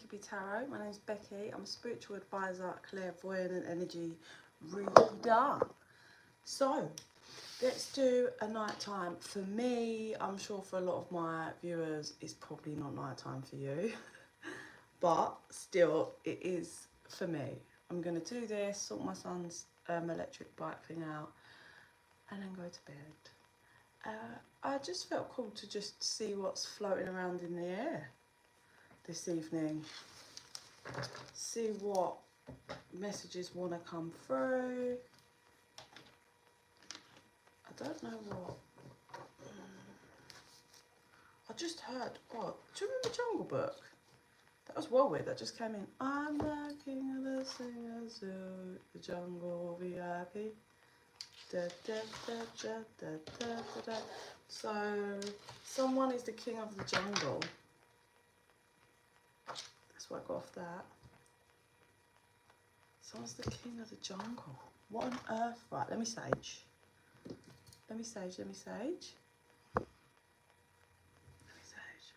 Bekibtarot. My name is Becky. I'm a spiritual advisor, clairvoyant and energy reader. So, let's do a nighttime. For me, I'm sure for a lot of my viewers, it's probably not nighttime for you. But still, it is for me. I'm going to do this, sort my son's electric bike thing out, and then go to bed. I just felt cool to just see what's floating around in the air this evening. See what messages want to come through. I don't know what. I just heard, what? Do you remember Jungle Book? That was well weird, that just came in. I'm the king of the singers, the jungle VIP. Da, da, da, da, da, da, da, da. So, someone is the king of the jungle. That's what I got off that. Someone's the king of the jungle. What on earth? Right, let me sage. Let me sage, let me sage. Let me sage.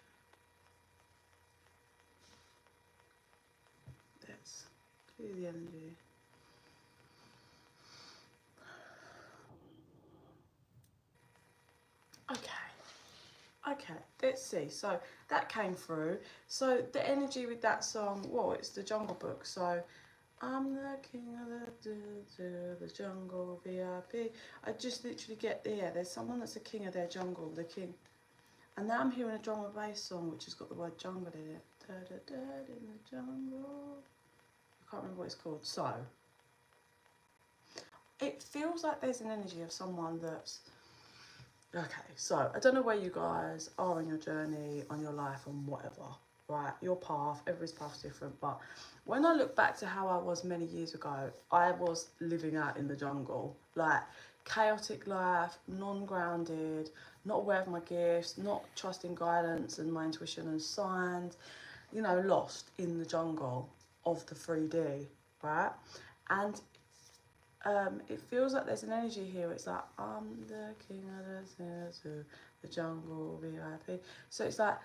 Let's clear the energy. Okay, let's see. So that came through. So the energy with that song, well, it's the Jungle Book. So I'm the king of the jungle VIP. I just literally get there. There's someone that's a king of their jungle, the king. And now I'm hearing a drum and bass song which has got the word jungle in it. Da, da, da, in the jungle. I can't remember what it's called. So it feels like there's an energy of someone that's okay. So I don't know where you guys are on your journey, on your life, on whatever, right? Your path, everybody's path's different. But when I look back to how I was many years ago, I was living out in the jungle, like chaotic life, non-grounded, not aware of my gifts, not trusting guidance and my intuition and signs, you know, lost in the jungle of the 3D, right? And it feels like there's an energy here. It's like, I'm the king of the jungle VIP. So it's like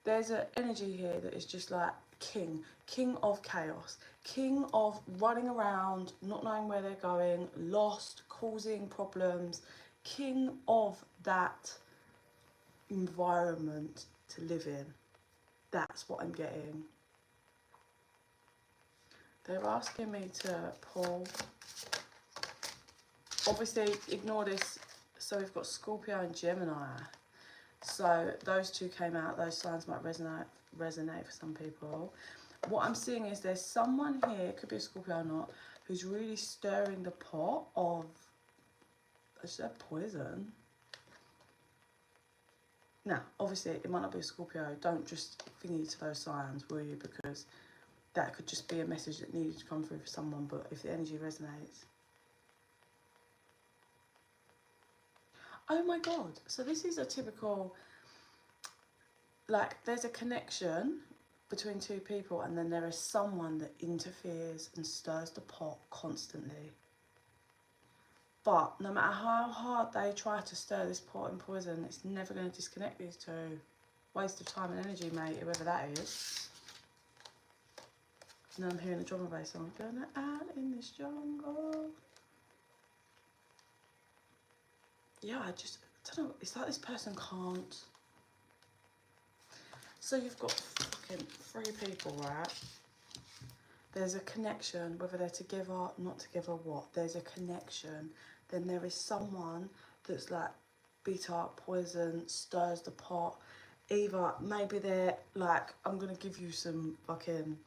there's an energy here that is just like king of chaos, king of running around, not knowing where they're going, lost, causing problems, king of that environment to live in. That's what I'm getting. They're asking me to pull. Obviously, ignore this. So we've got Scorpio and Gemini. So those two came out. Those signs might resonate for some people. What I'm seeing is there's someone here, it could be a Scorpio or not, who's really stirring the pot of, I said poison. Now, obviously, it might not be a Scorpio. Don't just thingy to those signs, will you? Because that could just be a message that needed to come through for someone. But if the energy resonates. Oh my God, so this is a typical, like there's a connection between two people and then there is someone that interferes and stirs the pot constantly. But no matter how hard they try to stir this pot in poison, it's never going to disconnect these two. Waste of time and energy, mate, whoever that is. And then I'm hearing the drum and bass song. Gonna out in this jungle. Yeah, I don't know, it's like this person can't. So you've got fucking 3 people, right? There's a connection, whether they're together, not together, what? There's a connection. Then there is someone that's like bitter, poison, stirs the pot. Either maybe they're like, I'm gonna give you some fucking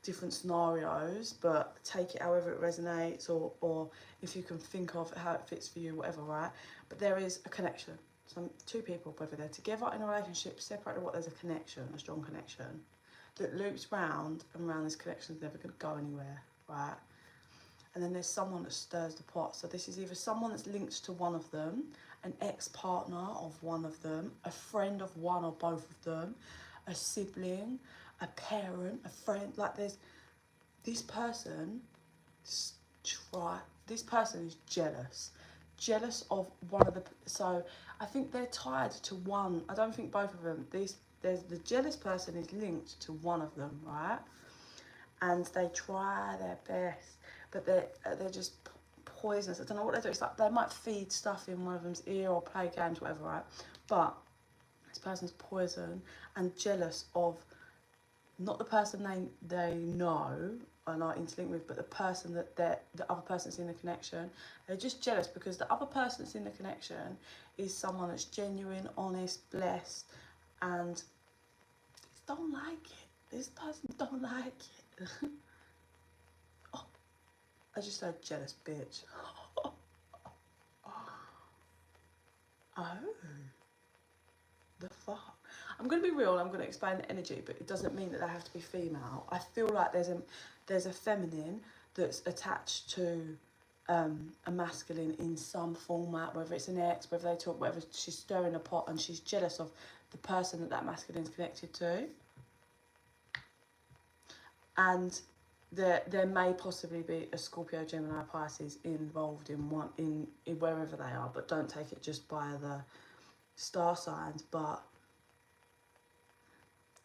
different scenarios, but take it however it resonates, or if you can think of how it fits for you, whatever, right? But there is a connection. Some 2 people, whether they're together in a relationship, separate or what, there's a connection, a strong connection that loops round and round. This connection is never going to go anywhere, right? And then there's someone that stirs the pot. So this is either someone that's linked to one of them, an ex-partner of one of them, a friend of one or both of them, a sibling, a parent, a friend. Like there's this person. This person is jealous of one of the. So I think they're tied to one. I don't think both of them. there's the jealous person is linked to one of them, right? And they try their best, but they're just poisonous. I don't know what they do. It's like they might feed stuff in one of them's ear or play games, whatever, right? But this person's poison and jealous of not the person they know and are interlinked with, but the person that the other person that's in the connection. They're just jealous because the other person that's in the connection is someone that's genuine, honest, blessed, and they don't like it. This person don't like it. Oh, I just said jealous bitch. Oh, the fuck. I'm going to be real, I'm going to explain the energy, but it doesn't mean that they have to be female. I feel like there's a feminine that's attached to a masculine in some format, whether it's an ex, whether they talk, whether she's stirring a pot and she's jealous of the person that masculine's connected to. And there may possibly be a Scorpio, Gemini, Pisces involved in wherever they are, but don't take it just by the star signs. But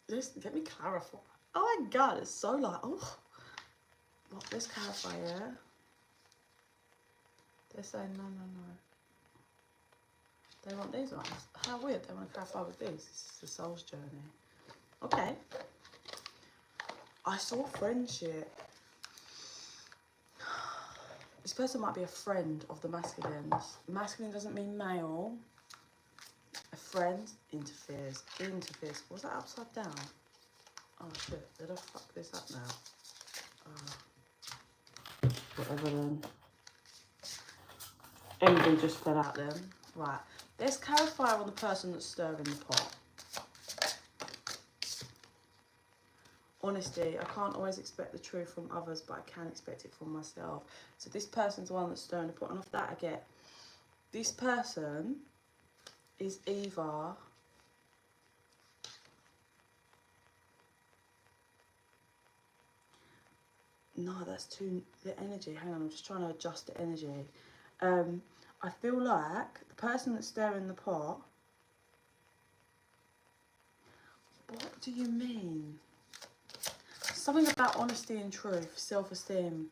let me clarify. Oh my god, it's so like, oh, well, let's clarify, yeah? They're saying no. They want these ones. How weird, they want to clarify with these. This is the soul's journey. Okay. I saw friendship. This person might be a friend of the masculines. Masculine doesn't mean male. A friend interferes. Was that upside down? Oh shit, did I fuck this up now? Whatever then. Everything just fell out then. Right, let's clarify on the person that's stirring the pot. Honesty, I can't always expect the truth from others, but I can expect it from myself. So this person's the one that's stirring the pot, and off that I get, this person is either no, that's too the energy. Hang on, I'm just trying to adjust the energy. I feel like the person that's stirring the pot. What do you mean? Something about honesty and truth, self-esteem.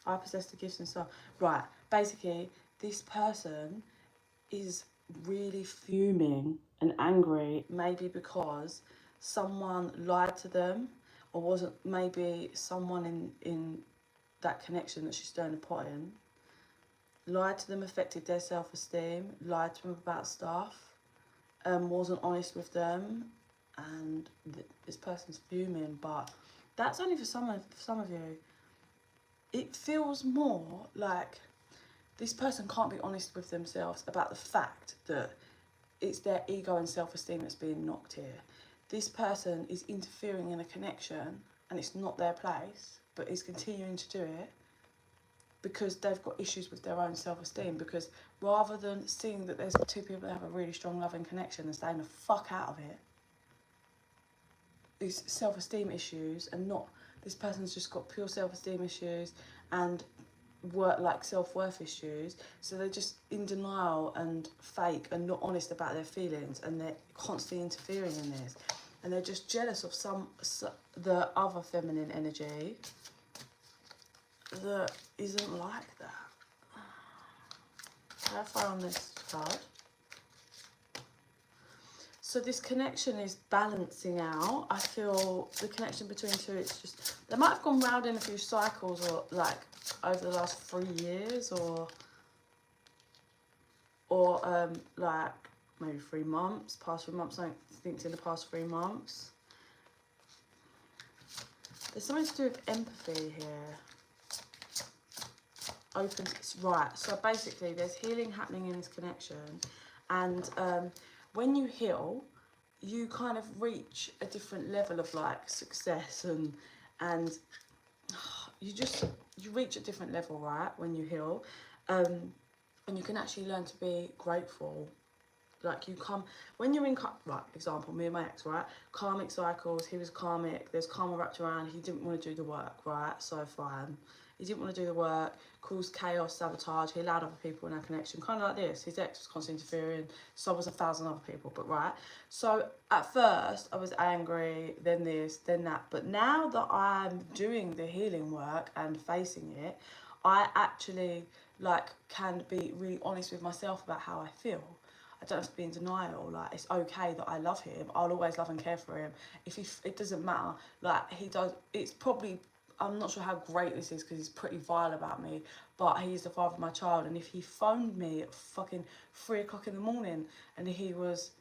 I possess the gifts and stuff. Right, basically, this person is really fuming and angry, maybe because someone lied to them, or wasn't, maybe someone in that connection that she's stirring the pot in, lied to them, affected their self-esteem, lied to them about stuff, wasn't honest with them, and this person's fuming. But that's only for some of you. It feels more like this person can't be honest with themselves about the fact that it's their ego and self-esteem that's being knocked here. This person is interfering in a connection and it's not their place, but is continuing to do it because they've got issues with their own self-esteem. Because rather than seeing that there's two people that have a really strong loving connection and staying the fuck out of it, these self-esteem issues, and not, this person's just got pure self-esteem issues and self-worth issues, so they're just in denial and fake and not honest about their feelings, and they're constantly interfering in this, and they're just jealous of the other feminine energy that isn't like that. Clarify on this card. So this connection is balancing out. I feel the connection between two, it's just, they might have gone round in a few cycles, or like over the last 3 years, or like maybe 3 months, past 3 months, I think in the past 3 months. There's something to do with empathy here. Right, so basically there's healing happening in this connection, and when you heal, you kind of reach a different level of like success, and you reach a different level, right, when you heal, and you can actually learn to be grateful, like you come, when you're in, right, example, me and my ex, right, karmic cycles, he was karmic, there's karma wrapped around, he didn't want to do the work, right, so fine. He didn't want to do the work, caused chaos, sabotage, he allowed other people in our connection, kind of like this. His ex was constantly interfering, so was 1,000 other people, but right. So at first, I was angry, then this, then that, but now that I'm doing the healing work and facing it, I actually, like, can be really honest with myself about how I feel. I don't have to be in denial. Like, it's okay that I love him. I'll always love and care for him. If he, it doesn't matter. Like, he does. It's probably, I'm not sure how great this is because he's pretty vile about me. But he's the father of my child, and if he phoned me at fucking 3 o'clock in the morning, and he was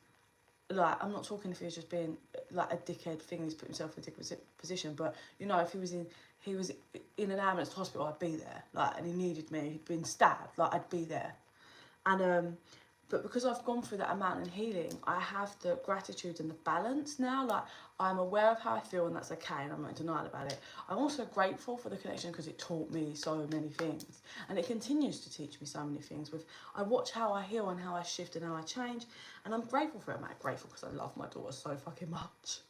like, I'm not talking if he was just being like a dickhead thing. He's put himself in a dickhead position. But you know, if he was in an ambulance to hospital, I'd be there. Like, and he needed me. He'd been stabbed. Like, I'd be there. And but because I've gone through that amount in healing, I have the gratitude and the balance now. Like, I'm aware of how I feel, and that's okay, and I'm not in denial about it. I'm also grateful for the connection because it taught me so many things, and it continues to teach me so many things. I watch how I heal and how I shift and how I change, and I'm grateful for it. I'm grateful because I love my daughter so fucking much.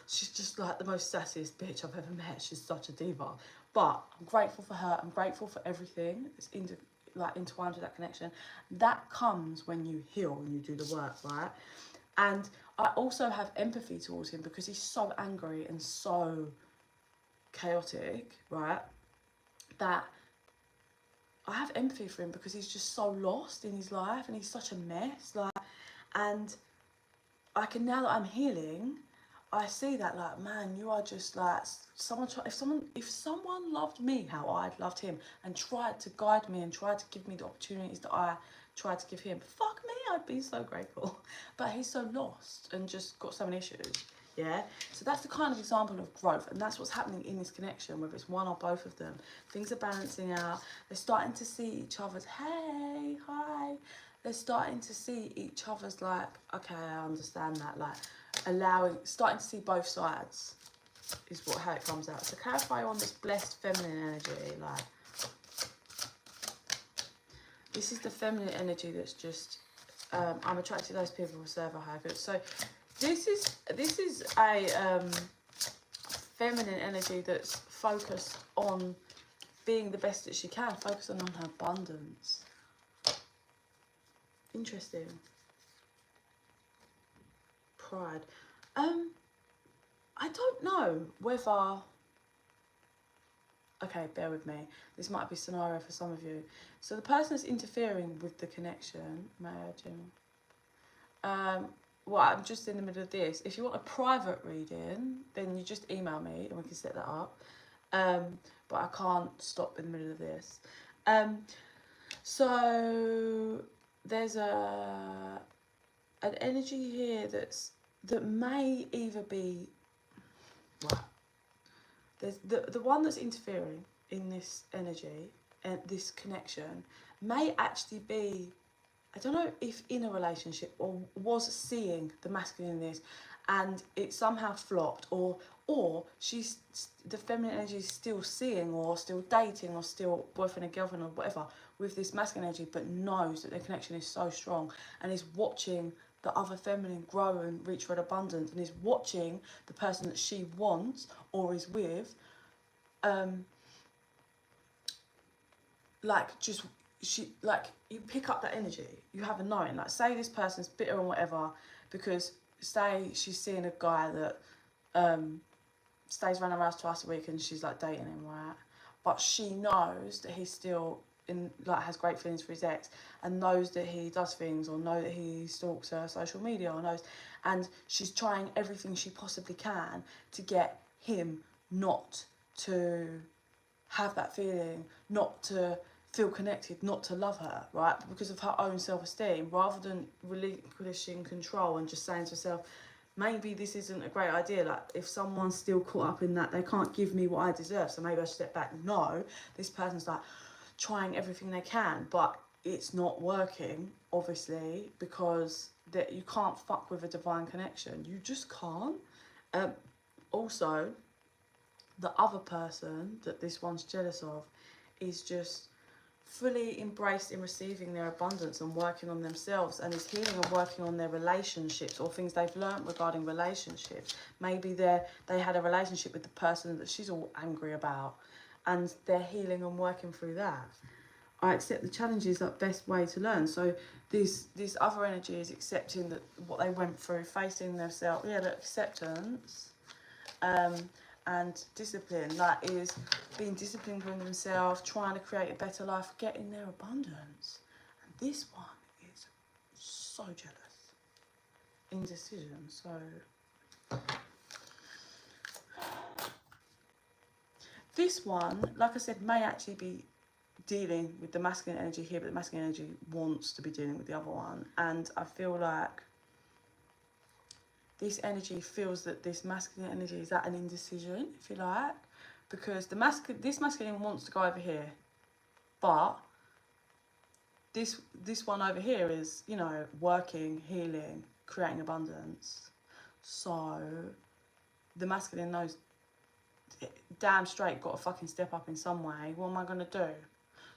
She's just like the most sassiest bitch I've ever met. She's such a diva, but I'm grateful for her. I'm grateful for everything. It's intertwined with that connection. That comes when you heal and you do the work, right? And I also have empathy towards him because he's so angry and so chaotic, right? That I have empathy for him because he's just so lost in his life and he's such a mess. Like, and I can, now that I'm healing, I see that, like, man, you are just like if someone loved me how I'd loved him and tried to guide me and tried to give me the opportunities that I tried to give him, fuck me, I'd be so grateful. But he's so lost and just got so many issues. Yeah, so that's the kind of example of growth, and that's what's happening in this connection, whether it's one or both of them. Things are balancing out. They're starting to see each other's, hey, hi. They're starting to see each other's, like, okay, I understand that, like, starting to see both sides is how it comes out. So clarify on this blessed feminine energy, like, this is the feminine energy that's just, I'm attracted to those people who serve a higher good. So this is a feminine energy that's focused on being the best that she can, focusing on her abundance. Interesting. Pride. I don't know whether, okay, bear with me, this might be a scenario for some of you. So the person that's interfering with the connection, may I, Jim? Well, I'm just in the middle of this. If you want a private reading, then you just email me and we can set that up. But I can't stop in the middle of this. So there's an energy here that may either be, well, there's the one that's interfering in this energy and this connection may actually be, I don't know if in a relationship or was seeing the masculine in this and it somehow flopped, or the feminine energy is still seeing or still dating or still boyfriend and girlfriend or whatever with this masculine energy, but knows that their connection is so strong and is watching the other feminine grow and reach for abundance and is watching the person that she wants or is with, you pick up that energy. You have a knowing. Like, say this person's bitter and whatever because, say, she's seeing a guy that stays around the house twice a week and she's like dating him, right? But she knows that he's still has great feelings for his ex and knows that he does things or know that he stalks her social media or knows, and she's trying everything she possibly can to get him not to have that feeling, not to feel connected, not to love her, right? Because of her own self-esteem, rather than relinquishing control and just saying to herself, maybe this isn't a great idea. Like, if someone's still caught up in that, they can't give me what I deserve, so maybe I should step back. No, this person's like trying everything they can, but it's not working, obviously, because that you can't fuck with a divine connection. You just can't. Also, the other person that this one's jealous of is just fully embraced in receiving their abundance and working on themselves, and is healing and working on their relationships or things they've learned regarding relationships. Maybe they had a relationship with the person that she's all angry about, and they're healing and working through that. I accept the challenge is the best way to learn. So this other energy is accepting that what they went through, facing themselves. Yeah, the acceptance. And discipline, that is being disciplined with themselves, trying to create a better life, getting their abundance. And this one is so jealous, indecision. So this one, like I said, may actually be dealing with the masculine energy here, but the masculine energy wants to be dealing with the other one. And I feel like this energy feels that this masculine energy is at an indecision, if you like, because this masculine wants to go over here, but this one over here is, you know, working, healing, creating abundance. So the masculine knows, damn straight, got to fucking step up in some way. What am I going to do?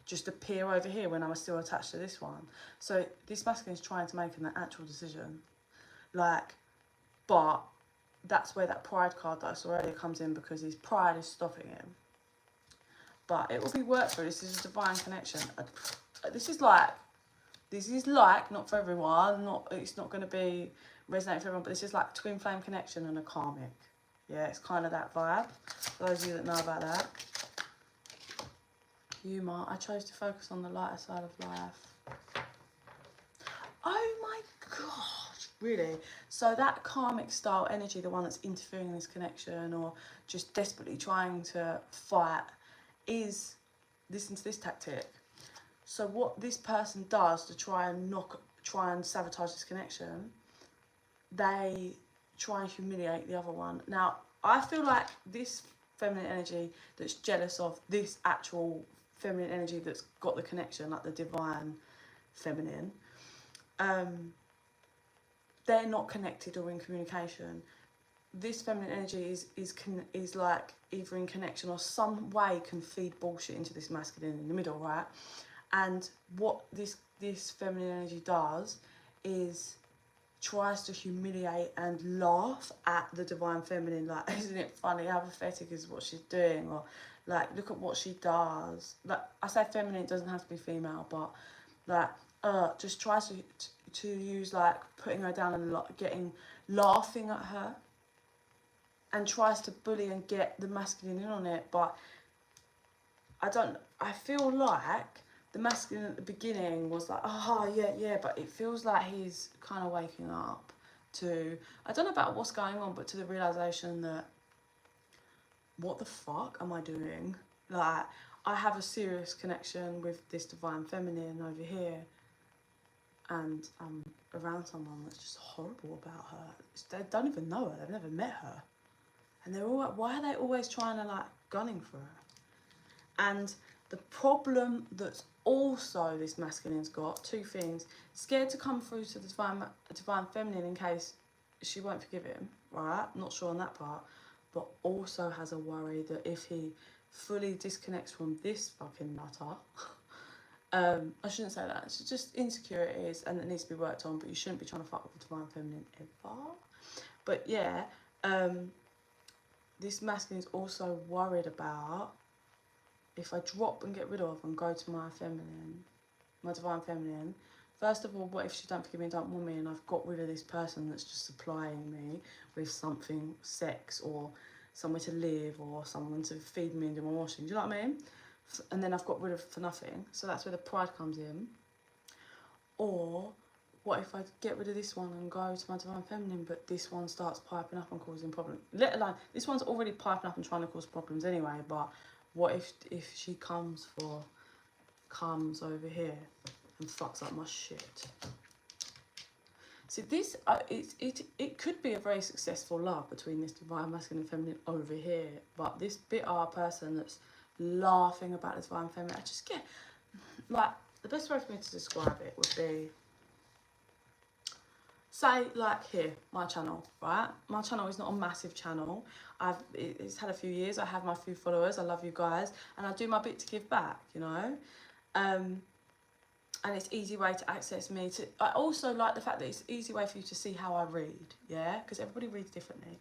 Just appear over here when I'm still attached to this one? So this masculine is trying to make an actual decision, like. But that's where that pride card that I saw earlier comes in, because his pride is stopping him. But it will be worked through. This is a divine connection. This is like, not for everyone. It's not going to be resonate for everyone, but this is like twin flame connection and a karmic. Yeah, it's kind of that vibe. For those of you that know about that. Humour. I chose to focus on the lighter side of life. Oh my God. Really? So that karmic style energy, the one that's interfering in this connection or just desperately trying to fight, is, listen to this tactic. So what this person does to try and sabotage this connection, they try and humiliate the other one. Now, I feel like this feminine energy that's jealous of this actual feminine energy that's got the connection, like the divine feminine, they're not connected or in communication. This feminine energy is like either in connection or some way can feed bullshit into this masculine in the middle, right? And what this feminine energy does is tries to humiliate and laugh at the divine feminine, like, isn't it funny, how pathetic is what she's doing, or like, look at what she does. Like, I say feminine, it doesn't have to be female, but like, just tries to use like putting her down and laughing at her, and tries to bully and get the masculine in on it. But I feel like the masculine at the beginning was like, oh yeah, but it feels like he's kind of waking up to, I don't know about what's going on, but to the realization that, what the fuck am I doing? Like, I have a serious connection with this divine feminine over here, and I'm around someone that's just horrible about her. They don't even know her, they've never met her. And they're all, why are they always trying to like gunning for her? And the problem that's also this masculine's got, two things: scared to come through to the divine feminine in case she won't forgive him, right? Not sure on that part. But also has a worry that if he fully disconnects from this fucking nutter, I shouldn't say that, it's just insecurities and it needs to be worked on, but you shouldn't be trying to fuck with the divine feminine ever. But yeah, this masculine is also worried about, if I drop and get rid of and go to my feminine, my divine feminine, first of all, what if she don't forgive me and don't want me, and I've got rid of this person that's just supplying me with something, sex or somewhere to live or someone to feed me and do my washing, do you know what I mean? And then I've got rid of for nothing. So that's where the pride comes in. Or what if I get rid of this one and go to my divine feminine, but this one starts piping up and causing problems? Let alone, this one's already piping up and trying to cause problems anyway, but what if she comes over here and fucks up my shit? See, this, it could be a very successful love between this divine masculine and feminine over here, but this bitter person that's laughing about the divine feminine, I just get, like, the best way for me to describe it would be, say, like here, my channel, right? My channel is not a massive channel. It's had a few years, I have my few followers, I love you guys, and I do my bit to give back, you know? And it's easy way to access me. I also like the fact that it's an easy way for you to see how I read, yeah? Because everybody reads differently.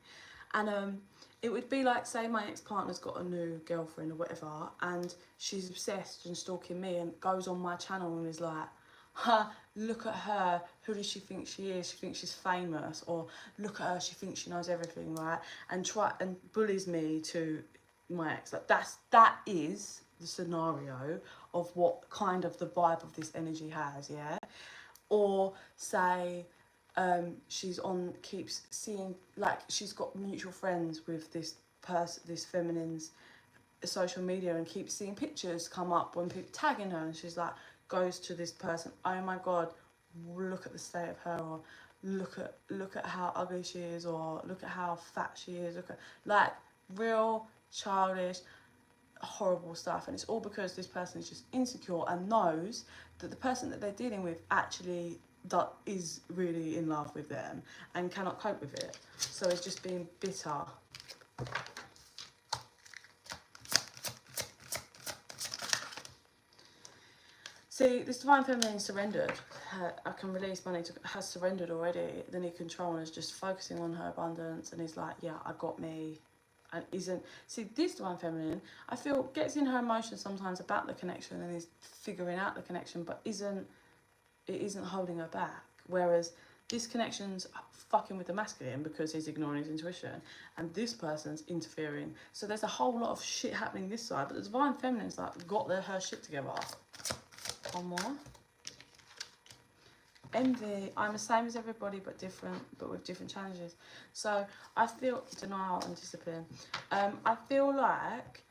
And it would be like, say my ex-partner's got a new girlfriend or whatever, and she's obsessed and stalking me and goes on my channel and is like, ha, look at her, who does she think she is? She thinks she's famous. Or look at her, she thinks she knows everything, right? And bullies me to my ex. Like that is the scenario of what kind of the vibe of this energy has, yeah? Or say keeps seeing, like, she's got mutual friends with this feminine's social media and keeps seeing pictures come up when people tagging her, and she's like, goes to this person, oh my god, look at the state of her, or look at how ugly she is, or look at how fat she is, look at, like, real childish horrible stuff. And it's all because this person is just insecure and knows that the person that they're dealing with actually is really in love with them and cannot cope with it, so it's just being bitter. See, this divine feminine surrendered. I can release money, has surrendered already. The need control and is just focusing on her abundance, and is like, yeah, I got me. And isn't, see, this divine feminine, I feel, gets in her emotions sometimes about the connection and is figuring out the connection, but it isn't holding her back. Whereas this connection's fucking with the masculine because he's ignoring his intuition, and this person's interfering. So there's a whole lot of shit happening this side, but the divine feminine's like got her shit together. One more. Envy, I'm the same as everybody but different, but with different challenges. So I feel denial and discipline. I feel like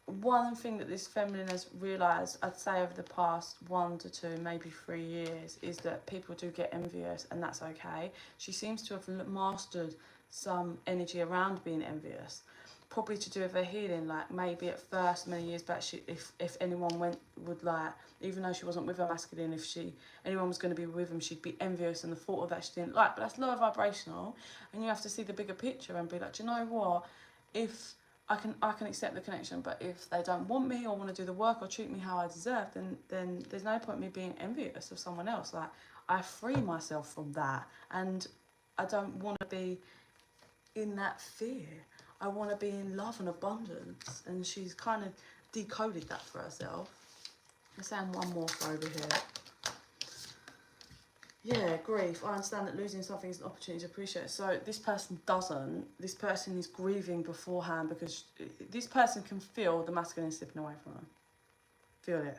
one thing that this feminine has realised, I'd say over the past 1 to 2, maybe 3 years, is that people do get envious, and that's okay. She seems to have mastered some energy around being envious, probably to do with her healing. Like, maybe at first, many years back, if anyone would like, even though she wasn't with her masculine, if anyone was going to be with him, she'd be envious, and the thought of that she didn't like. But that's lower vibrational, and you have to see the bigger picture and be like, do you know what? If I can accept the connection, but if they don't want me or want to do the work or treat me how I deserve, then there's no point in me being envious of someone else. Like, I free myself from that, and I don't want to be in that fear. I want to be in love and abundance, and she's kind of decoded that for herself. I'm saying one more for over here. Yeah, grief. I understand that losing something is an opportunity to appreciate. So this person doesn't. This person is grieving beforehand because this person can feel the masculine slipping away from her. Feel it.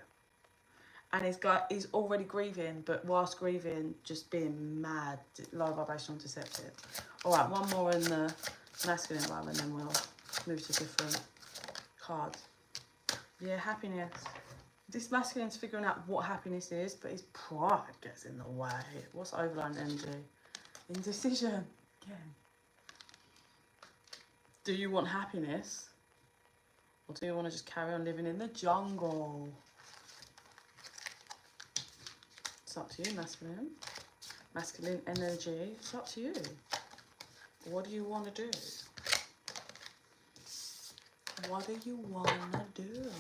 And he's already grieving, but whilst grieving, just being mad, low vibrational, deceptive. All right, one more in the masculine realm, and then we'll move to different cards. Yeah, happiness. This masculine's figuring out what happiness is, but his pride gets in the way. What's overlying energy? Indecision. Again. Do you want happiness? Or do you want to just carry on living in the jungle? It's up to you, masculine. Masculine energy, it's up to you. What do you want to do? What do you want to do?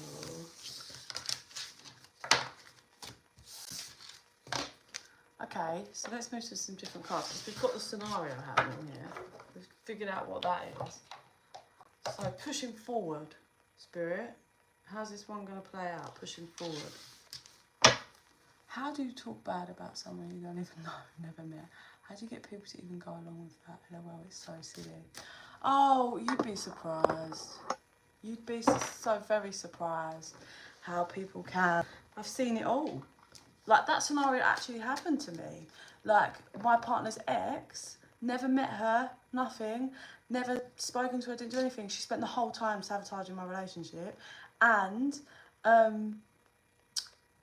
Okay, so let's move to some different cards, because we've got the scenario happening here. We've figured out what that is. So, pushing forward, Spirit. How's this one going to play out? Pushing forward. How do you talk bad about someone you don't even know, never met? How do you get people to even go along with that? LOL, it's so silly. Oh, you'd be surprised. You'd be so very surprised how people can. I've seen it all. Like, that scenario actually happened to me. Like, my partner's ex, never met her, nothing, never spoken to her, didn't do anything. She spent the whole time sabotaging my relationship. And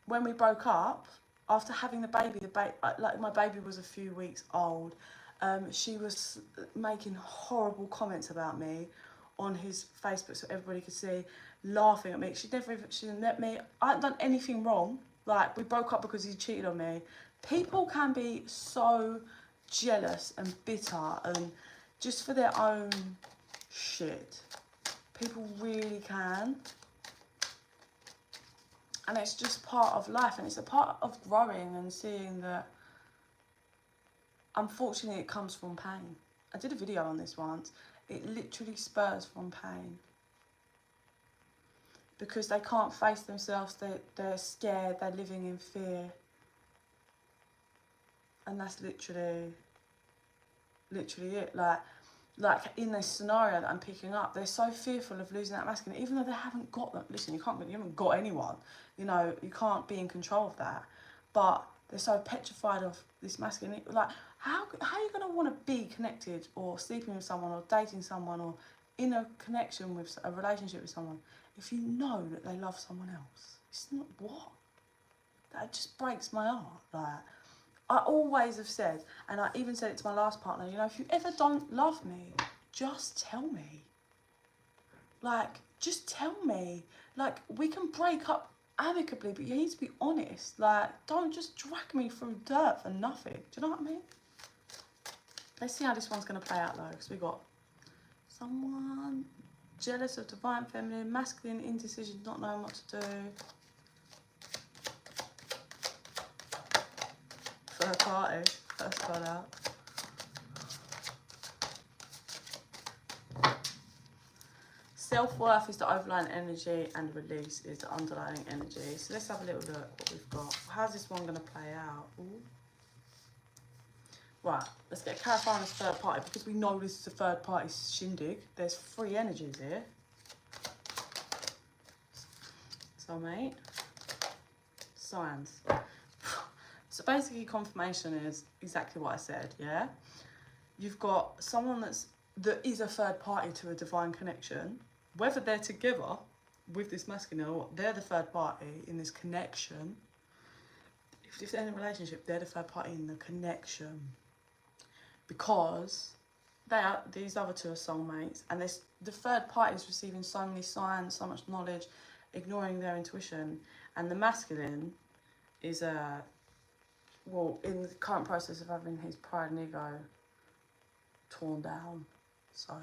when we broke up, after having the baby, like, my baby was a few weeks old, she was making horrible comments about me on his Facebook so everybody could see, laughing at me. She didn't let me, I hadn't done anything wrong. Like, we broke up because he cheated on me. People can be so jealous and bitter and just for their own shit. People really can. And it's just part of life, and it's a part of growing and seeing that, unfortunately, it comes from pain. I did a video on this once. It literally spurs from pain. Because they can't face themselves, they're scared, they're living in fear. And that's literally it. Like in this scenario that I'm picking up, they're so fearful of losing that masculine, even though they haven't got them. Listen, you haven't got anyone. You know, you can't be in control of that. But they're so petrified of this masculine. Like, how are you going to want to be connected or sleeping with someone or dating someone or in a connection with a relationship with someone if you know that they love someone else? It's not what? That just breaks my heart. Like, I always have said, and I even said it to my last partner, you know, if you ever don't love me, just tell me. Like, just tell me. Like, we can break up amicably, but you need to be honest. Like, don't just drag me through dirt for nothing. Do you know what I mean? Let's see how this one's going to play out, though, because we got someone jealous of divine feminine, masculine indecision, not knowing what to do. Third party, first card out. Self-worth is the overlying energy and release is the underlying energy. So let's have a little look what we've got. How's this one going to play out? Ooh. Right, let's get a clarifying as third party because we know this is a third party shindig. There's 3 energies here. Soulmate. Signs. So basically confirmation is exactly what I said, yeah? You've got someone that is a third party to a divine connection. Whether they're together with this masculine or they're the third party in this connection. If they're in a relationship, they're the third party in the connection. Because these other 2 are soulmates, and the third party is receiving so many signs, so much knowledge, ignoring their intuition. And the masculine is well, in the current process of having his pride and ego torn down. So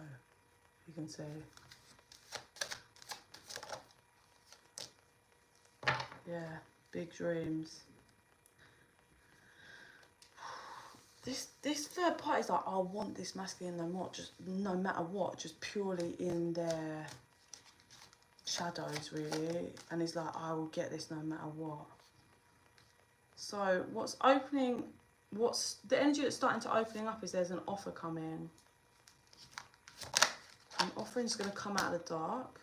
you can see. Yeah, big dreams. This third party is like, I want this masculine no matter what, just purely in their shadows, really. And he's like, I will get this no matter what. So the energy that's starting to opening up is there's an offer coming. An offering's going to come out of the dark.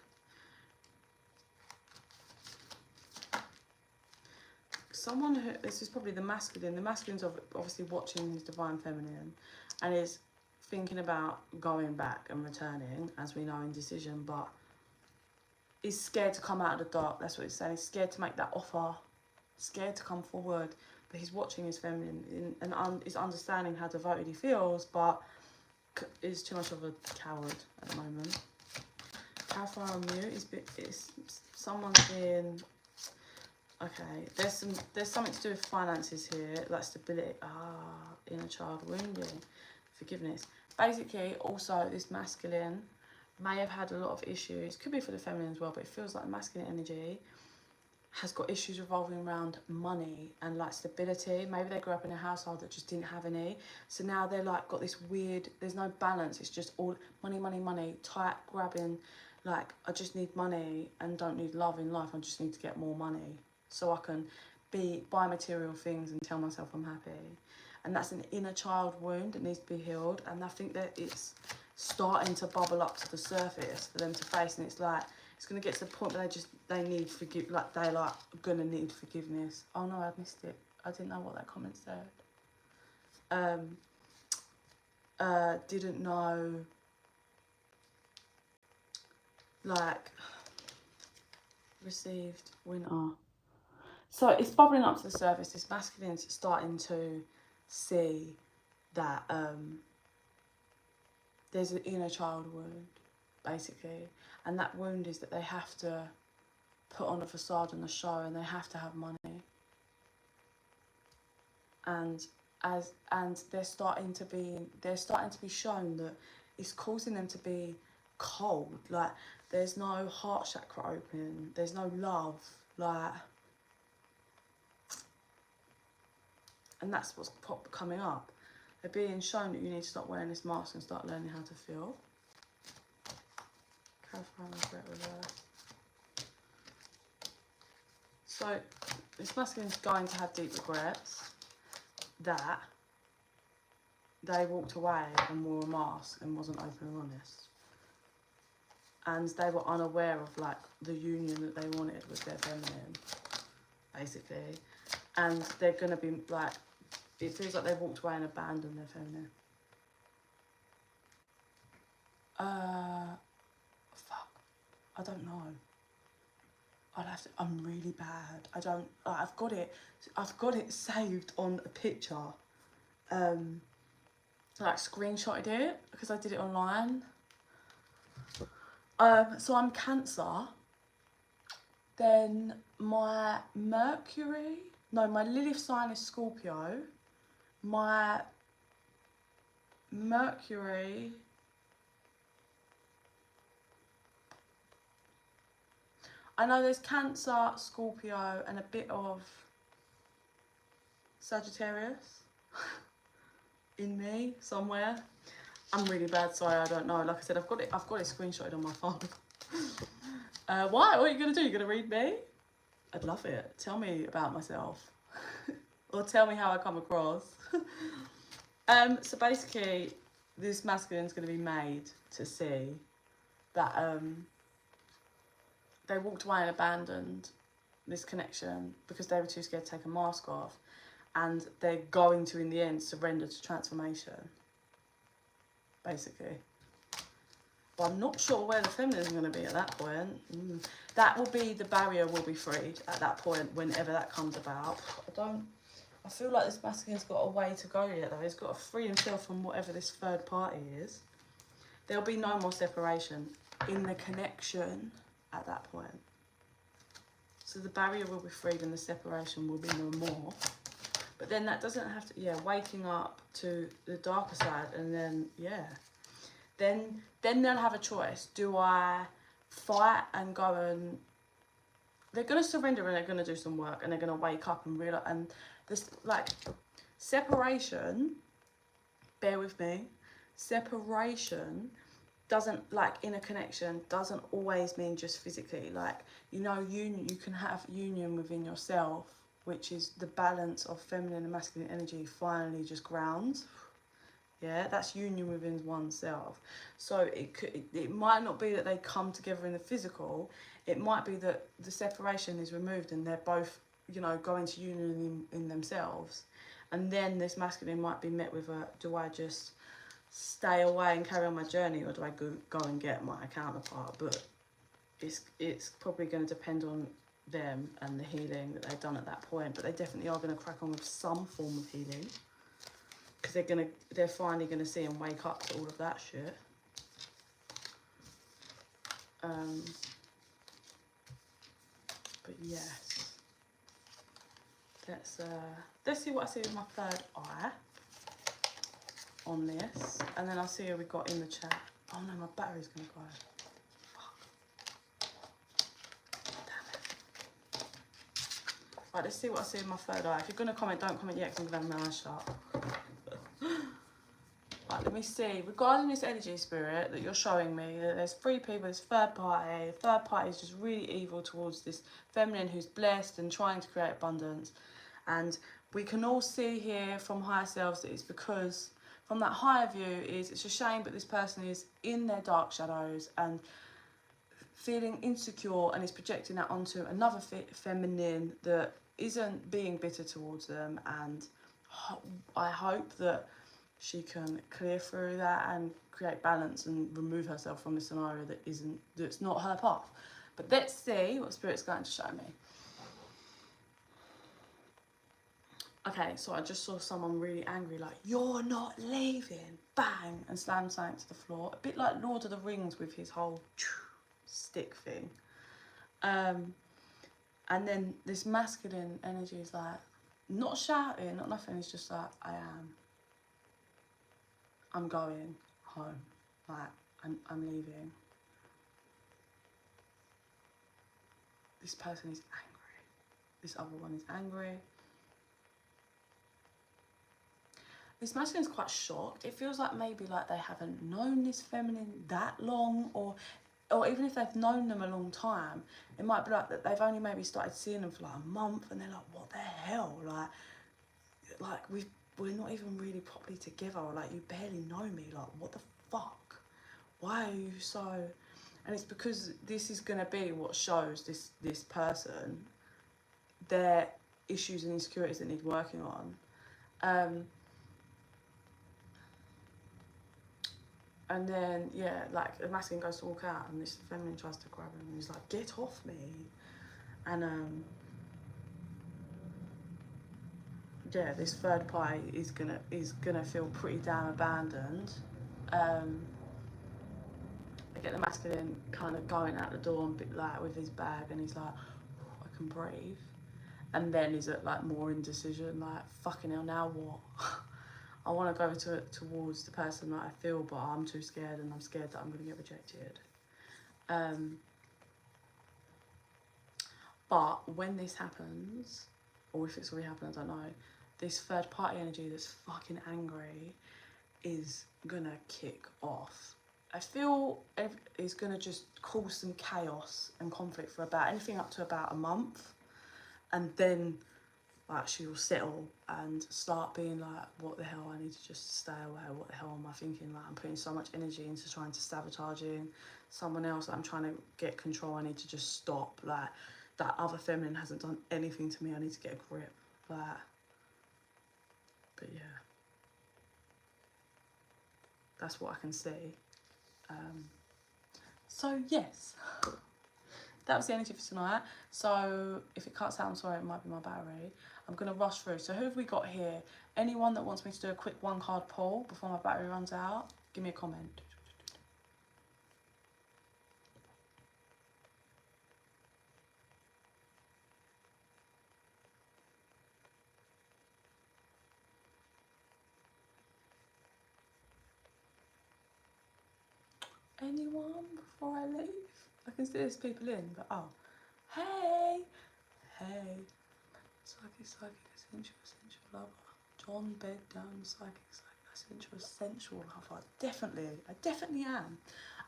Someone who, this is probably the masculine. The masculine's obviously watching his divine feminine and is thinking about going back and returning, as we know, indecision, but is scared to come out of the dark. That's what it's saying. He's scared to make that offer, scared to come forward, but he's watching his feminine and is understanding how devoted he feels, but is too much of a coward at the moment. How far on mute is someone's being... Okay, there's something to do with finances here, like stability. Inner child wounding, forgiveness. Basically, also this masculine may have had a lot of issues. Could be for the feminine as well, but it feels like the masculine energy has got issues revolving around money and like stability. Maybe they grew up in a household that just didn't have any, so now they're like got this weird. There's no balance. It's just all money, money, money. Tight grabbing. Like, I just need money and don't need love in life. I just need to get more money, so I can buy material things and tell myself I'm happy. And that's an inner child wound that needs to be healed. And I think that it's starting to bubble up to the surface for them to face. And it's like, it's going to get to the point where they need they're like going to need forgiveness. Oh no, I missed it. I didn't know what that comment said. Didn't know, like, received winner. So it's bubbling up to the surface. This masculine's starting to see that there's an inner child wound, basically. And that wound is that they have to put on a facade and a show, and they have to have money. And they're starting to be shown that it's causing them to be cold. Like, there's no heart chakra opening. There's no love. Like, and that's what's coming up. They're being shown that you need to stop wearing this mask and start learning how to feel. Clarifying regret reverse. So this masculine is going to have deep regrets that they walked away and wore a mask and wasn't open and honest. And they were unaware of like the union that they wanted with their feminine, basically. And they're gonna be like, it feels like they walked away and abandoned their feminine. Fuck, I don't know. I'd have to, I'm really bad. I don't, I've got it saved on a picture. Like screenshotted it because I did it online. So I'm Cancer. Then my Mercury, no, my Lilith sign is Scorpio. My Mercury, I know there's Cancer, Scorpio, and a bit of Sagittarius in me somewhere. I'm really bad, sorry, I don't know. Like I said, I've got it screenshotted on my phone. Why? What are you gonna do? You gonna read me? I'd love it. Tell me about myself. Or tell me how I come across. So basically, this masculine's gonna be made to see that they walked away and abandoned this connection because they were too scared to take a mask off, and they're going to, in the end, surrender to transformation, basically. But I'm not sure where the feminine is going to be at that point. That will be, the barrier will be freed at that point, whenever that comes about. I feel like this masculine's got a way to go yet, though. He's got to free himself from whatever this third party is. There'll be no more separation in the connection at that point. So the barrier will be freed and the separation will be no more. But then that doesn't have to, yeah, waking up to the darker side, and then, yeah. Then they'll have a choice. Do I fight and go and... They're going to surrender and they're going to do some work and they're going to wake up and realise... And this, like, separation, bear with me, separation doesn't, like, in a connection, doesn't always mean just physically. Like, you know, union, you can have union within yourself, which is the balance of feminine and masculine energy finally just grounds. Yeah, that's union within oneself. So it might not be that they come together in the physical. It might be that the separation is removed and they're both, you know, going to union in themselves. And then this masculine might be met with a, do I just stay away and carry on my journey, or do I go and get my counterpart? But it's probably going to depend on them and the healing that they've done at that point. But they definitely are going to crack on with some form of healing, because they're finally going to see and wake up to all of that shit. But yes, let's see what I see with my third eye on this, and then I'll see who we got in the chat. Oh no, my battery's going to go. Fuck. Damn it. Right, let's see what I see with my third eye. If you're going to comment, don't comment yet, because I'm going to have my eyes shut. Right, let me see. Regarding this energy spirit that you're showing me, that there's three people, there's third party. The third party is just really evil towards this feminine who's blessed and trying to create abundance. And we can all see here from higher selves that it's because, from that higher view, it's a shame, but this person is in their dark shadows and feeling insecure and is projecting that onto another feminine that isn't being bitter towards them. And I hope that she can clear through that and create balance and remove herself from a scenario that's not her path. But let's see what Spirit's going to show me. Okay, so I just saw someone really angry, like, you're not leaving, bang, and slammed something to the floor. A bit like Lord of the Rings with his whole stick thing. And then this masculine energy is like, not shouting, not nothing, it's just like, I'm going home, like, I'm leaving. This person is angry. This other one is angry. this masculine's quite shocked. It feels like maybe like they haven't known this feminine that long, or even if they've known them a long time, it might be like that they've only maybe started seeing them for like a month, and they're like, what the hell? Like we're not even really properly together, or like you barely know me, like what the fuck? Why are you so? And it's because this is gonna be what shows this person their issues and insecurities that need working on. And then, yeah, like the masculine goes to walk out and this feminine tries to grab him and he's like, get off me. And yeah, this third party is gonna feel pretty damn abandoned. I get the masculine kind of going out the door and bit like with his bag, and he's like, oh, I can breathe. And then he's at like more indecision, like fucking hell, now what? I want to go towards the person that I feel, but I'm too scared, and I'm scared that I'm going to get rejected. But when this happens, or if it's already happened, I don't know, this third party energy that's fucking angry is going to kick off. I feel it's going to just cause some chaos and conflict for about anything up to about a month. And then like she will settle and start being like, what the hell, I need to just stay away, what the hell am I thinking, like I'm putting so much energy into trying to sabotaging someone else, like I'm trying to get control, I need to just stop, like that other feminine hasn't done anything to me, I need to get a grip, like, but yeah, that's what I can see. So yes, that was the energy for tonight. So if it cuts out, I'm sorry, it might be my battery. I'm going to rush through. So who have we got here? Anyone that wants me to do a quick one card pull before my battery runs out, give me a comment. Anyone before I leave? I can see there's people in, but oh. Hey! Hey. Psychic, essential lover. John bed down, psychic, essential lover. I definitely am.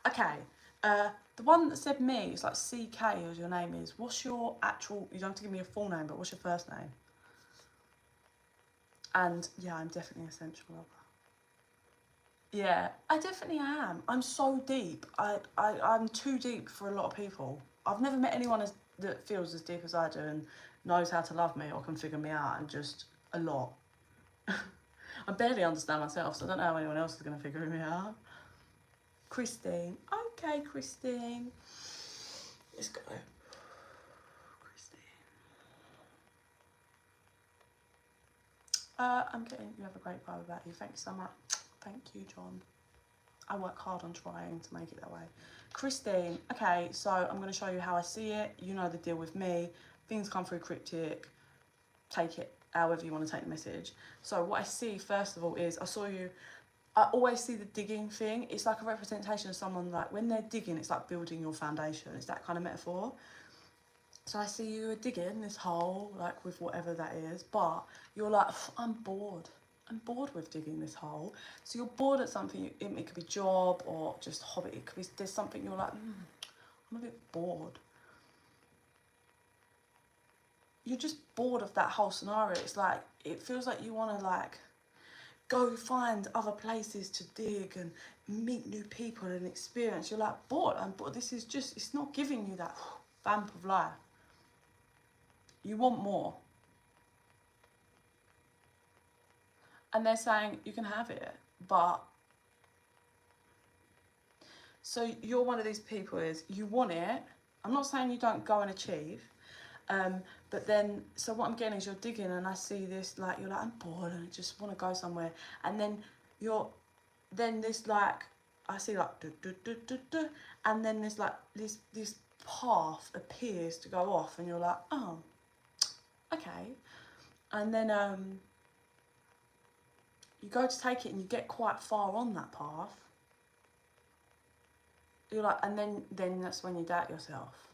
Okay, the one that said me, it's like CK as your name is. What's your actual, you don't have to give me your full name, but what's your first name? And yeah, I'm definitely essential lover. Yeah, I definitely am. I'm so deep. I'm too deep for a lot of people. I've never met anyone that feels as deep as I do and knows how to love me or can figure me out, and just a lot. I barely understand myself, so I don't know how anyone else is going to figure me out. Christine. Okay, Christine. Let's go. Christine. I'm getting, you have a great vibe about you. Thank you so much. Thank you, John. I work hard on trying to make it that way. Christine, okay, so I'm going to show you how I see it. You know the deal with me. Things come through cryptic. Take it however you want to take the message. So what I see, first of all, is I always see the digging thing. It's like a representation of someone, like when they're digging, it's like building your foundation. It's that kind of metaphor. So I see you digging this hole, like with whatever that is, but you're like, I'm bored. I'm bored with digging this hole. So you're bored at something. It could be job or just hobby. It could be, there's something you're like, I'm a bit bored. You're just bored of that whole scenario. It's like, it feels like you want to like go find other places to dig and meet new people and experience. You're like, bored. I'm bored. This is just, it's not giving you that vamp of life. You want more. And they're saying you can have it, but so you're one of these people is you want it. I'm not saying you don't go and achieve, but then, so what I'm getting is you're digging and I see this, like, you're like, I'm bored and I just want to go somewhere. And then then this like, I see like, and then there's like, this path appears to go off and you're like, oh, okay. And then, you go to take it and you get quite far on that path. You're like, and then that's when you doubt yourself.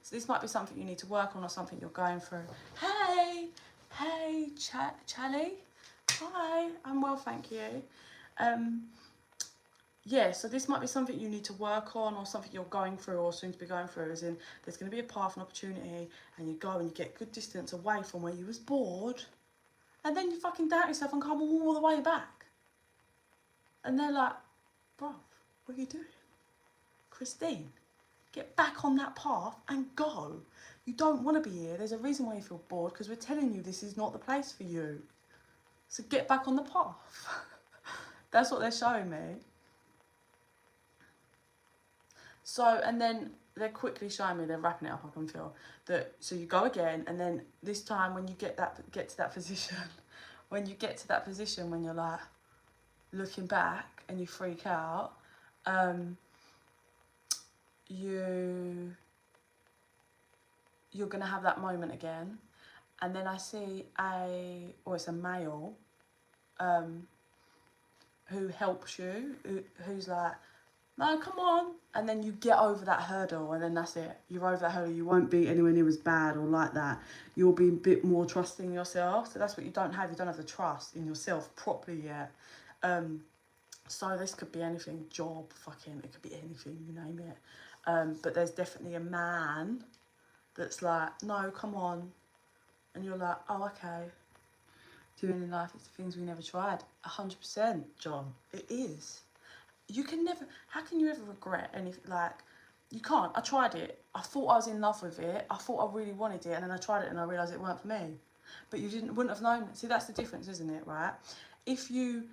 So this might be something you need to work on or something you're going through. Hey, Charlie. Hi, I'm well, thank you. Yeah, so this might be something you need to work on, or something you're going through or soon to be going through, as in there's going to be a path and opportunity, and you go and you get good distance away from where you was bored, and then you fucking doubt yourself and come all the way back. And they're like, bruv, what are you doing? Christine, get back on that path and go. You don't want to be here. There's a reason why you feel bored, because we're telling you this is not the place for you. So get back on the path. That's what they're showing me. So, and then they're quickly showing me, they're wrapping it up, I can feel, that, so you go again, and then this time when you get to that position, when you get to that position when you're like looking back and you freak out, you're gonna have that moment again. And then I see it's a male, who helps you, who's like, no, come on. And then you get over that hurdle, and then that's it. You're over that hurdle. You won't be anywhere near as bad or like that. You'll be a bit more trusting in yourself. So that's what you don't have. You don't have the trust in yourself properly yet. So this could be anything, job, fucking, it could be anything, you name it. But there's definitely a man that's like, no, come on. And you're like, oh, okay. Doing in life, it's the things we never tried. 100%, John. It is. You can never, how can you ever regret anything? Like, you can't. I tried it. I thought I was in love with it. I thought I really wanted it, and then I tried it and I realised it weren't for me. But you wouldn't have known. See, that's the difference, isn't it, right? If you,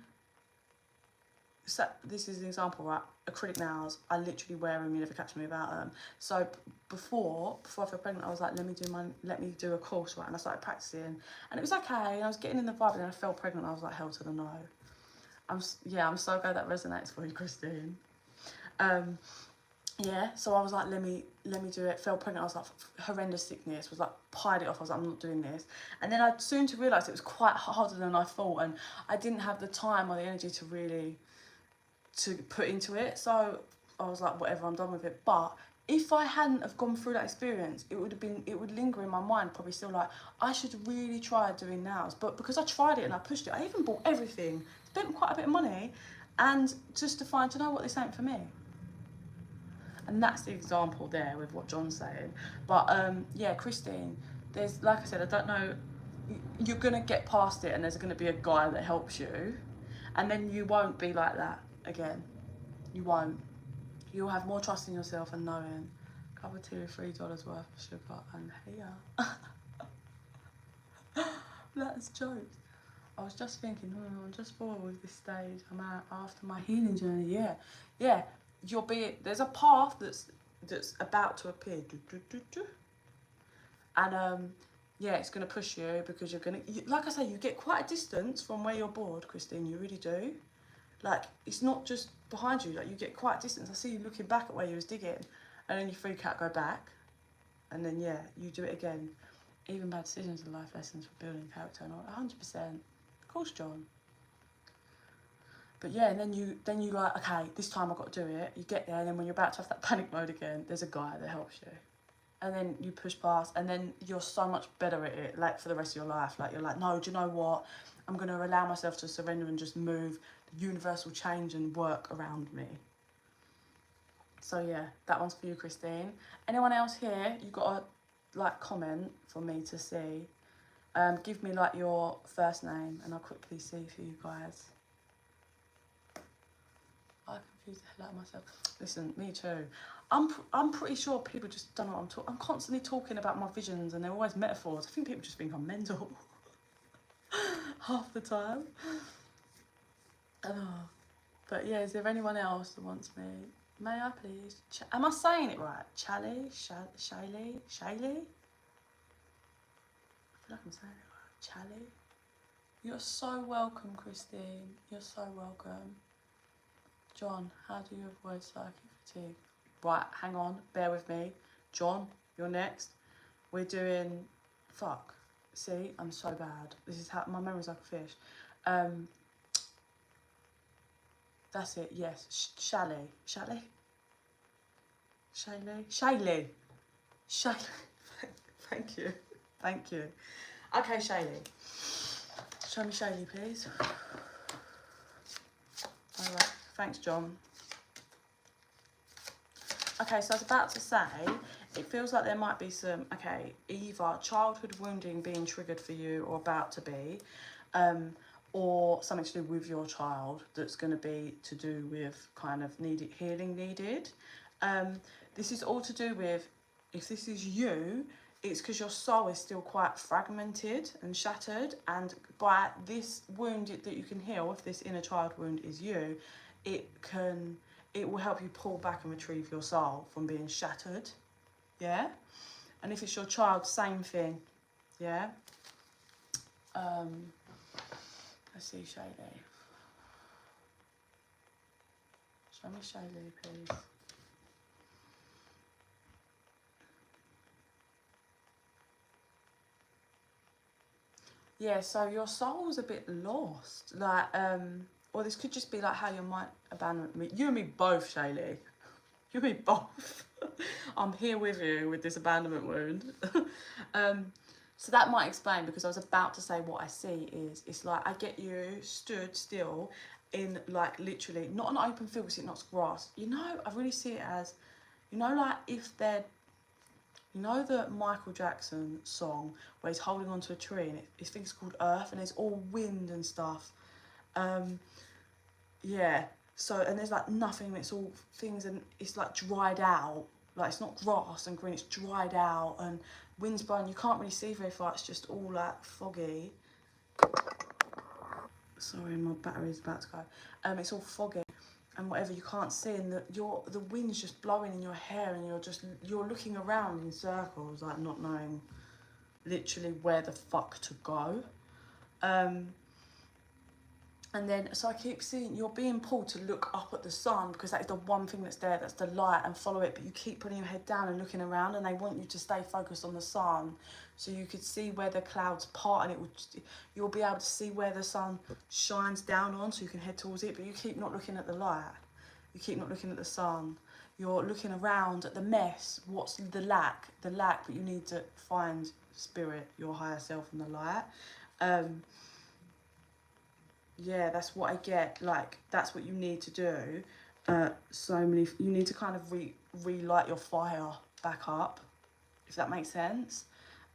so this is an example, right? Acrylic nails, I literally wear them, you never catch me about them. So before I fell pregnant, I was like, let me do a course, right? And I started practicing, and it was okay, and I was getting in the vibe, and then I fell pregnant, and I was like, hell to the no. I'm so glad that resonates for you, Christine. Yeah, so I was like, let me do it. Fell pregnant, I was like, horrendous sickness, was like, pied it off. I was like, I'm not doing this. And then I soon to realise it was quite harder than I thought, and I didn't have the time or the energy to really put into it. So I was like, whatever, I'm done with it. But if I hadn't have gone through that experience, it would linger in my mind, probably still like, I should really try doing nails. But because I tried it and I pushed it, I even bought everything, spent quite a bit of money, and just to find, you know what, this ain't for me. And that's the example there with what John's saying. But yeah, Christine, there's, like I said, I don't know, you're gonna get past it, and there's gonna be a guy that helps you, and then you won't be like that again. You won't. You'll have more trust in yourself and knowing. Cup of tea with $3 worth of sugar and here. That's jokes. I was just thinking, I'm just bored with this stage. I'm out after my healing journey. Yeah. There's a path that's about to appear. And yeah, it's gonna push you, because like I say, you get quite a distance from where you're bored, Christine. You really do. Like, it's not just behind you, like, you get quite a distance. I see you looking back at where you was digging, and then you freak out, go back, and then, yeah, you do it again. Even bad decisions are life lessons for building character, and all, 100%. Of course, John. But yeah, and then you like, okay, this time I've got to do it. You get there, and then when you're about to have that panic mode again, there's a guy that helps you. And then you push past, and then you're so much better at it, like, for the rest of your life. Like, you're like, no, do you know what? I'm going to allow myself to surrender and just move. The universe will change and work around me. So yeah, that one's for you, Christine. Anyone else here, you got a like comment for me to see. Give me like your first name, and I'll quickly see for you guys. I confused the hell out of myself. Listen, me too. I'm pretty sure people just don't know what I'm talking. I'm constantly talking about my visions, and they're always metaphors. I think people just think I'm mental half the time. But yeah, is there anyone else that wants me? May I please? Am I saying it right? Shaylee? I feel like I'm saying it right. Chally? You're so welcome, Christine. You're so welcome. John, how do you avoid psychic fatigue? Right, hang on, bear with me. John, you're next. We're doing, fuck. See, I'm so bad. This is how, my memory's like a fish. That's it, yes. Shaylee. Thank you. Okay, Shaylee. Show me Shaylee, please. All right, thanks, John. Okay, so I was about to say, it feels like there might be some, okay, either childhood wounding being triggered for you or about to be, or something to do with your child that's going to be to do with kind of healing needed. This is all to do with, if this is you, it's because your soul is still quite fragmented and shattered, and by this wound that you can heal, if this inner child wound is you, it will help you pull back and retrieve your soul from being shattered, yeah? And if it's your child, same thing, yeah? Let's see, Shaylee. Show me Shaylee, please. Yeah, so your soul's a bit lost, like, or this could just be like how your mind abandoned me. You and me both, Shaylee. You and me both. I'm here with you with this abandonment wound. So that might explain, because I was about to say what I see is, it's like I get you stood still in like literally, not an open field because it's not grass. You know, I really see it as, you know, like if they're, you know the Michael Jackson song where he's holding onto a tree and his thing's called Earth and there's all wind and stuff. Yeah, so, and there's like nothing, it's all things, and it's like dried out. Like it's not grass and green, it's dried out and wind's blowing. You can't really see very far, it's just all like foggy. Sorry, my battery's about to go. It's all foggy and whatever, you can't see, and the wind's just blowing in your hair, and you're looking around in circles, like not knowing literally where the fuck to go. And then, so I keep seeing you're being pulled to look up at the sun, because that is the one thing that's there, that's the light, and follow it. But you keep putting your head down and looking around, and they want you to stay focused on the sun, so you could see where the clouds part, and you'll be able to see where the sun shines down on, so you can head towards it. But you keep not looking at the light, you keep not looking at the sun. You're looking around at the mess. What's the lack? The lack, but you need to find spirit, your higher self, in the light. Yeah, that's what I get. Like, that's what you need to do. You need to kind of relight your fire back up, if that makes sense.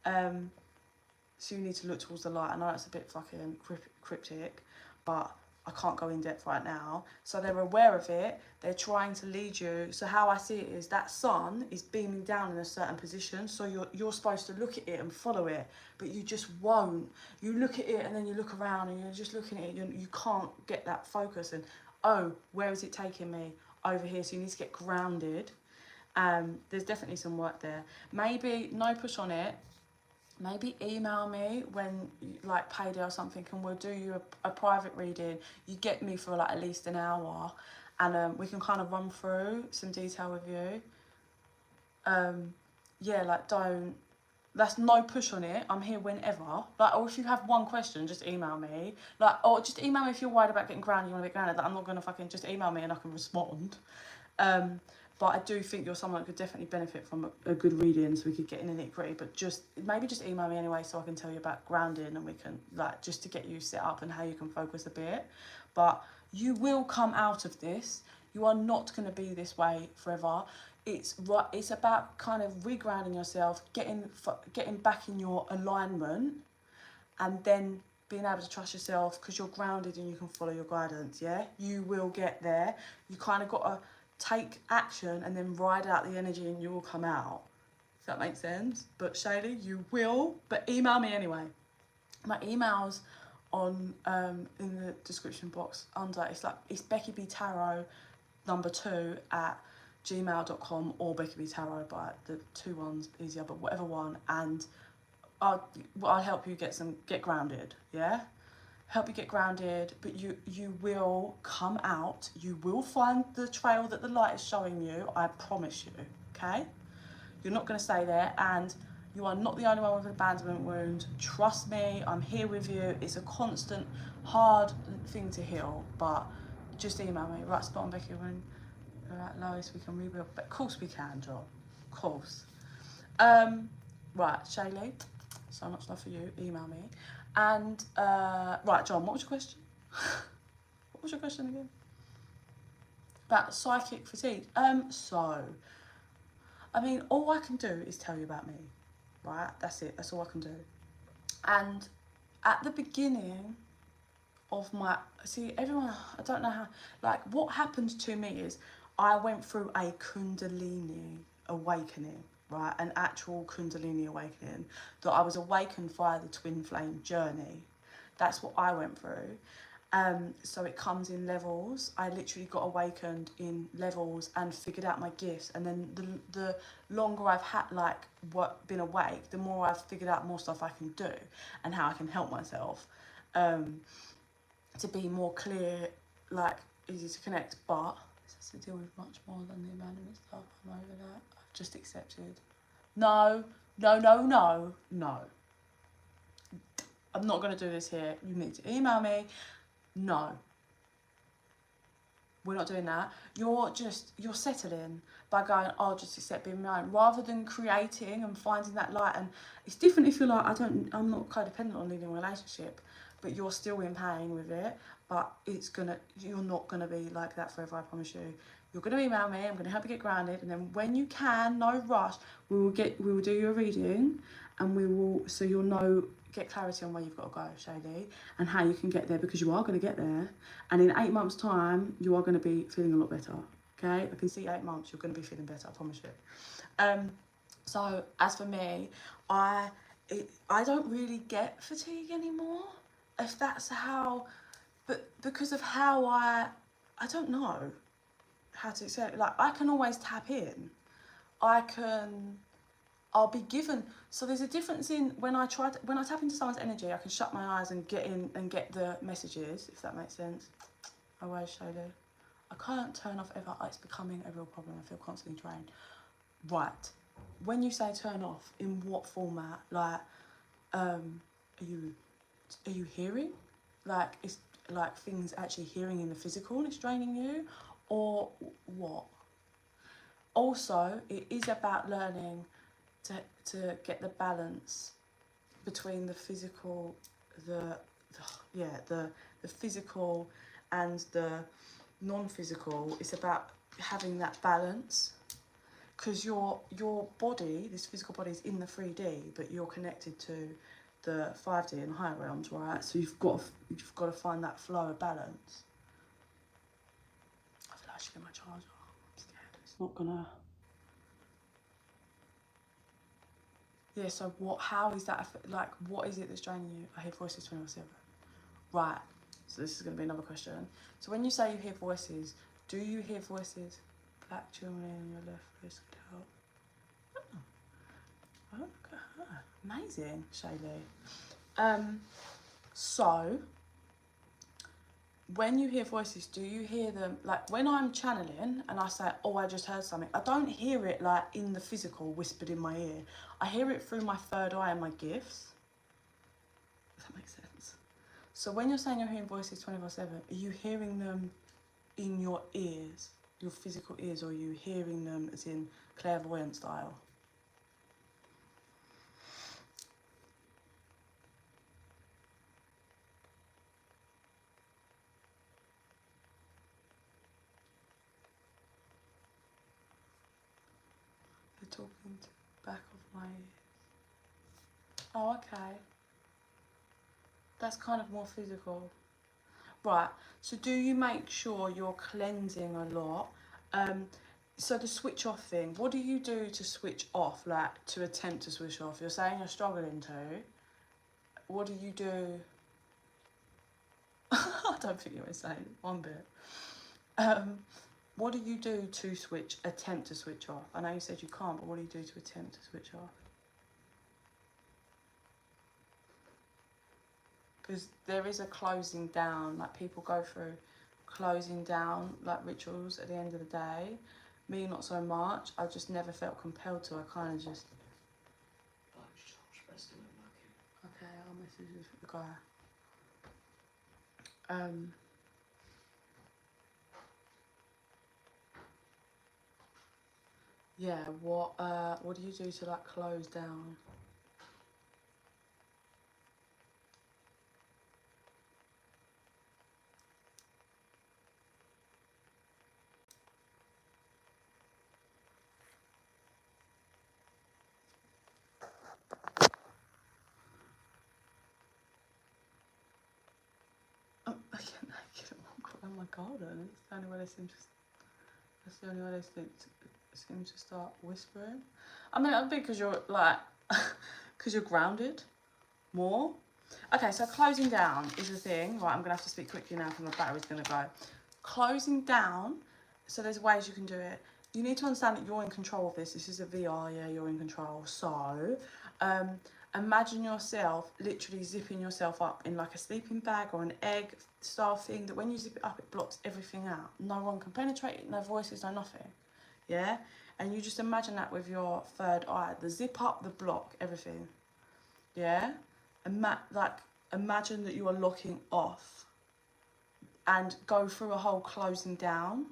So you need to look towards the light. I know it's a bit fucking cryptic, but I can't go in depth right now. So they're aware of it. They're trying to lead you. So how I see it is that sun is beaming down in a certain position. So you're supposed to look at it and follow it, but you just won't. You look at it and then you look around and you're just looking at it. You can't get that focus. And, oh, where is it taking me? Over here. So you need to get grounded. There's definitely some work there. Maybe no push on it. Maybe email me when, like, payday or something, and we'll do you a private reading. You get me for like at least an hour, and we can kind of run through some detail with you. Yeah, like, that's no push on it. I'm here whenever. Like, or if you have one question, just email me. Like, or just email me if you're worried about getting grounded, you want to get grounded. Like, I'm not gonna fucking, just email me and I can respond. But I do think you're someone that could definitely benefit from a good reading, so we could get in the nitty-gritty. But maybe just email me anyway, so I can tell you about grounding, and we can, like, just to get you set up and how you can focus a bit. But you will come out of this. You are not going to be this way forever. It's about kind of regrounding yourself, getting back in your alignment, and then being able to trust yourself, because you're grounded and you can follow your guidance. Yeah, you will get there. You kind of got to take action and then ride out the energy, and you will come out. Does that make sense? But Shaylee, you will. But email me anyway. My email's on in the description box under. It's bekibtarot 2 at gmail.com, or bekibtarot, but the 2 ones easier, but whatever one. And I'll help you get grounded. Yeah. Help you get grounded, but you will come out. You will find the trail that the light is showing you. I promise you, okay? You're not going to stay there, and you are not the only one with an abandonment wound. Trust me, I'm here with you. It's a constant, hard thing to heal, but just email me. Right, spot on, Becky, when we're at lowest, we can rebuild. But of course we can, John. Of course. Right, Shaylee, so much love for you. Email me. And right, John, what was your question? What was your question again? About psychic fatigue. So I mean, all I can do is tell you about me, right? That's it. That's all I can do. And at the beginning of my, see, everyone, I don't know how, like, what happened to me is I went through a Kundalini awakening, right? An actual Kundalini awakening, that I was awakened via the twin flame journey. That's what I went through. So it comes in levels. I literally got awakened in levels and figured out my gifts. And then the longer I've had, like, been awake, the more I've figured out more stuff I can do and how I can help myself to be more clear, like, easy to connect. But this has to deal with much more than the abandonment stuff. I'm over that. I've just accepted. No, no, no, no, no. I'm not going to do this here. You need to email me. No, we're not doing that. You're settling by going, I'll just accept being married, rather than creating and finding that light. And it's different if you're like, I'm not codependent on leading a relationship, but you're still in pain with it. But you're not gonna be like that forever, I promise you. You're gonna email me, I'm gonna help you get grounded, and then when you can, no rush, we will do your reading, and so you'll know, get clarity on where you've got to go, Shady, and how you can get there, because you are going to get there. And in 8 months' time, you are going to be feeling a lot better. Okay, I can see 8 months, you're going to be feeling better, I promise you. So as for me, I don't really get fatigue anymore, if that's how, but because of how I don't know how to say it. Like, I can always tap in. I'll be given. So there's a difference in when I tap into someone's energy, I can shut my eyes and get in and get the messages, if that makes sense. Otherwise, Shady, I can't turn off ever. It's becoming a real problem. I feel constantly drained. Right. When you say turn off, in what format? Like, are you hearing? Like, it's like things actually hearing in the physical and it's draining you, or what? Also, it is about learning to get the balance between the physical, the physical and the non-physical. It's about having that balance, because your body, this physical body, is in the 3D, but you're connected to the 5D and higher realms, right? So you've got to find that flow of balance. I feel like I should get my charger. I'm scared it's not gonna. Yeah, so how is that, like, what is it that's draining you? I hear voices 24/7. Right, so this is going to be another question. So when you say you hear voices, do you hear voices? Black children in your left wrist could help. Oh, look at her. Amazing, Shaylee. So, when you hear voices, do you hear them, like, when I'm channeling and I say, oh, I just heard something, I don't hear it like in the physical whispered in my ear. I hear it through my third eye and my gifts. Does that make sense? So when you're saying you're hearing voices 24/7, are you hearing them in your ears, your physical ears, or are you hearing them as in clairvoyant style? They're talking to the back of my ears. Oh, okay. That's kind of more physical. Right, so do you make sure you're cleansing a lot? So the switch off thing, what do you do to switch off, like to attempt to switch off? You're saying you're struggling to. What do you do? I don't think you were saying one bit. What do you do to attempt to switch off? I know you said you can't, but what do you do to attempt to switch off? Because there is a closing down, like people go through closing down, like rituals at the end of the day. Me, not so much. I just never felt compelled to. I kind of just. Okay, I'll message you with the guy. Yeah. What do you do to, like, close down? my garden. It's the only way they seem to. That's the only way they seem to start whispering. I mean, it'll be because you're like, because you're grounded more. Okay, so closing down is the thing. Right, I'm gonna have to speak quickly now because my battery's gonna go. Closing down. So there's ways you can do it. You need to understand that you're in control of this. This is a VR, yeah, you're in control. So, imagine yourself literally zipping yourself up in like a sleeping bag or an egg style thing, that when you zip it up, it blocks everything out. No one can penetrate it, no voices, no nothing. Yeah? And you just imagine that with your third eye. The zip up, the block, everything. Yeah? Imagine that you are locking off and go through a whole closing down.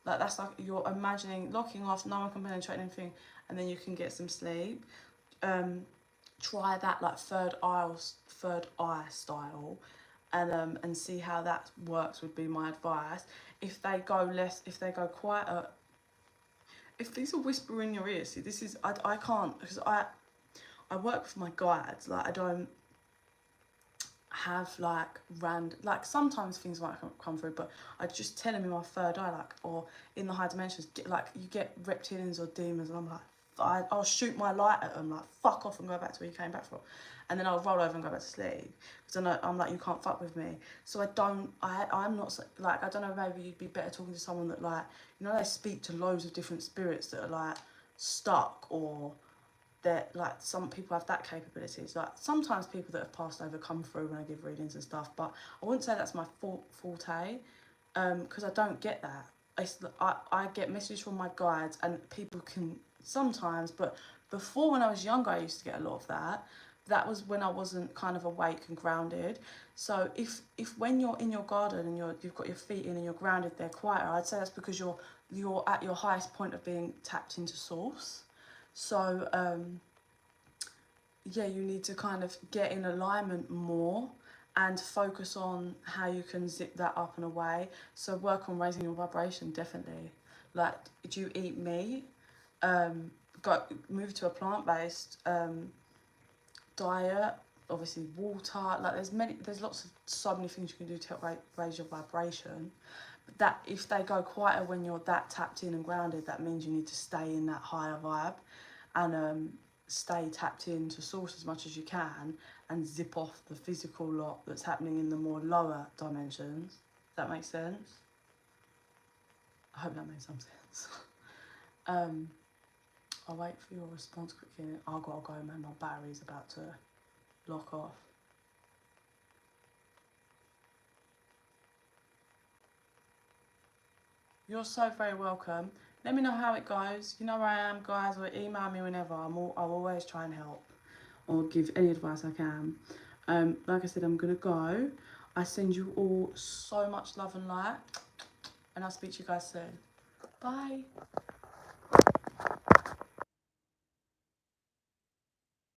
Like, that's like you're imagining locking off, no one can penetrate anything, and then you can get some sleep. Try that like third eye style, and see how that works, would be my advice. If they go quieter, if these are whisper in your ear, see, this is, I can't, because I work with my guides. Like, I don't have like like sometimes things might come through, but I just tell them in my third eye, like, or in the high dimensions, like you get reptilians or demons, and I'm like, I'll shoot my light at them, like, fuck off and go back to where you came back from, and then I'll roll over and go back to sleep, because I'm like, you can't fuck with me. So I'm not like, I don't know, maybe you'd be better talking to someone that, like, you know, they speak to loads of different spirits that are like stuck, or that, like, some people have that capabilities. Like, sometimes people that have passed over come through when I give readings and stuff, but I wouldn't say that's my forte, because I don't get that. I get messages from my guides, and people can sometimes, but before, when I was younger, I used to get a lot of that. That was when I wasn't kind of awake and grounded. So if when you're in your garden and you've got your feet in and you're grounded, they're quieter, I'd say that's because you're at your highest point of being tapped into source. So, yeah, you need to kind of get in alignment more and focus on how you can zip that up and away. So work on raising your vibration, definitely. Like, do you eat meat? Move to a plant-based diet. Obviously, water. Like, there's so many things you can do to help raise your vibration. That if they go quieter when you're that tapped in and grounded, that means you need to stay in that higher vibe, and stay tapped into source as much as you can, and zip off the physical lot that's happening in the more lower dimensions. Does that make sense? I hope that made some sense. I'll wait for your response quickly. I've got to go, man. My battery's about to lock off. You're so very welcome. Let me know how it goes. You know where I am, guys, or email me whenever. I'll always try and help or give any advice I can. Like I said, I'm going to go. I send you all so much love and light, and I'll speak to you guys soon. Bye.